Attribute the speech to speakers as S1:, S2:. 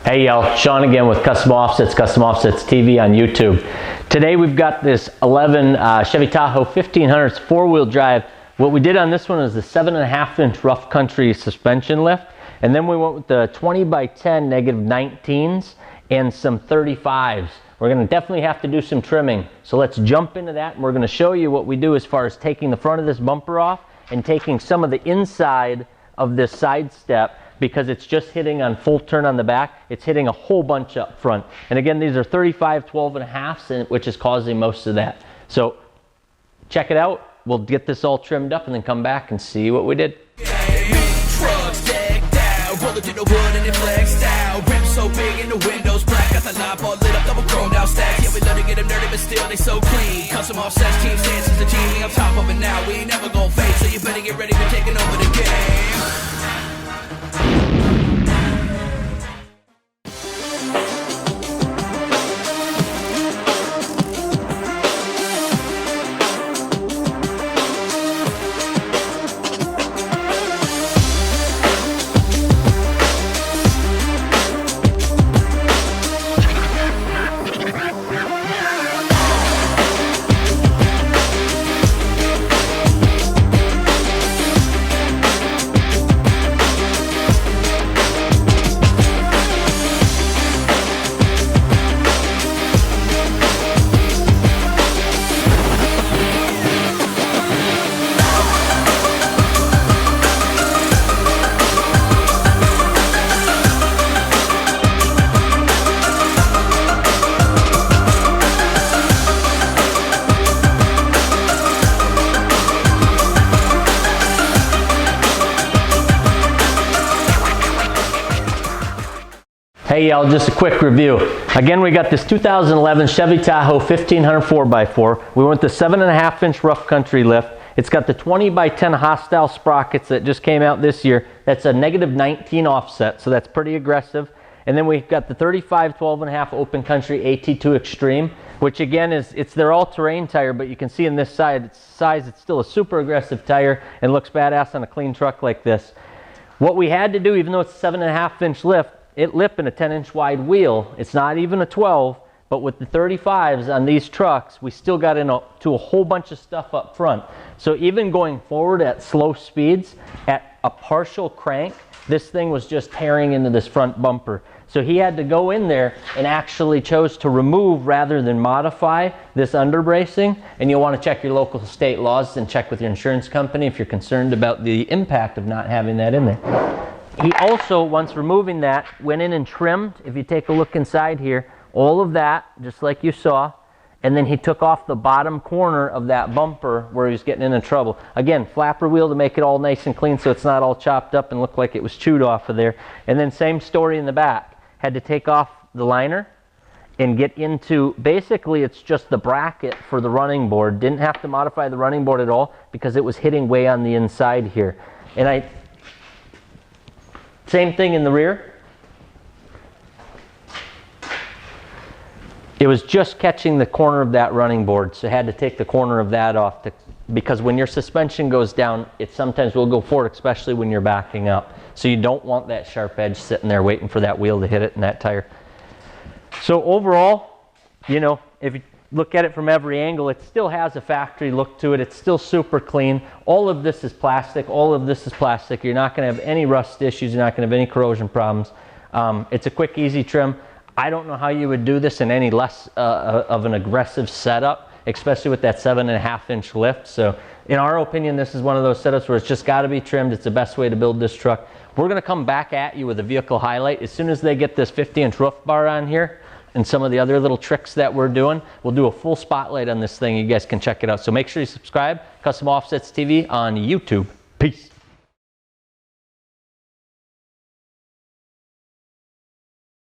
S1: Hey y'all, Sean again with Custom Offsets TV on YouTube. Today we've got this 11 Chevy Tahoe 1500s four-wheel drive. What we did on this one is the 7.5-inch rough country suspension lift, and then we went with the 20x10 -19s and some 35s. We're going to definitely have to do some trimming, so let's jump into that, and we're going to show you what we do as far as taking the front of this bumper off and taking some of the inside of this side step, because it's just hitting on full turn on the back. It's hitting a whole bunch up front. And again, these are 35 12.5s, which is causing most of that. So check it out. We'll get this all trimmed up and then come back and see what we did.
S2: Trucks decked out, rolling through the wood and it flexed out. Rims so big and the windows black, got the knob all lit up, double chromed out stacks. Yeah, we love to get them dirty, but still they so clean. Custom Offsets, Team Stance is the team. We on top of it now, we ain't never gonna fade. So you better get ready for taking over the game.
S1: Hey y'all, just a quick review. Again, we got this 2011 Chevy Tahoe 1500 4x4. We went the 7.5-inch rough country lift. It's got the 20x10 hostile sprockets that just came out this year. That's a -19 offset, so that's pretty aggressive. And then we've got the 35 12.5 open country AT2 Extreme, which again it's their all-terrain tire, but you can see in this size it's still a super aggressive tire and looks badass on a clean truck like this. What we had to do, even though it's a 7.5-inch lift, it lipped in a 10-inch wide wheel. It's not even a 12, but with the 35s on these trucks, we still got into a whole bunch of stuff up front. So even going forward at slow speeds, at a partial crank, this thing was just tearing into this front bumper. So he had to go in there and actually chose to remove rather than modify this underbracing. And you'll want to check your local state laws and check with your insurance company if you're concerned about the impact of not having that in there. He also, once removing that, went in and trimmed, if you take a look inside here, all of that, just like you saw, and then he took off the bottom corner of that bumper where he was getting into trouble. Again, flapper wheel to make it all nice and clean so it's not all chopped up and look like it was chewed off of there. And then same story in the back. Had to take off the liner and get into, basically it's just the bracket for the running board. Didn't have to modify the running board at all because it was hitting way on the inside here. And same thing in the rear. It was just catching the corner of that running board, so I had to take the corner of that off because when your suspension goes down, it sometimes will go forward, especially when you're backing up. So you don't want that sharp edge sitting there waiting for that wheel to hit it in that tire. So overall, you know, if you look at it from every angle, it still has a factory look to it. It's still super clean. All of this is plastic. All of this is plastic. You're not going to have any rust issues. You're not going to have any corrosion problems. It's a quick, easy trim. I don't know how you would do this in any less of an aggressive setup, especially with that 7.5-inch lift. So in our opinion, this is one of those setups where it's just got to be trimmed. It's the best way to build this truck. We're going to come back at you with a vehicle highlight. As soon as they get this 50-inch roof bar on here, and some of the other little tricks that we're doing, we'll do a full spotlight on this thing. You guys can check it out. So make sure you subscribe. Custom Offsets TV on YouTube. Peace.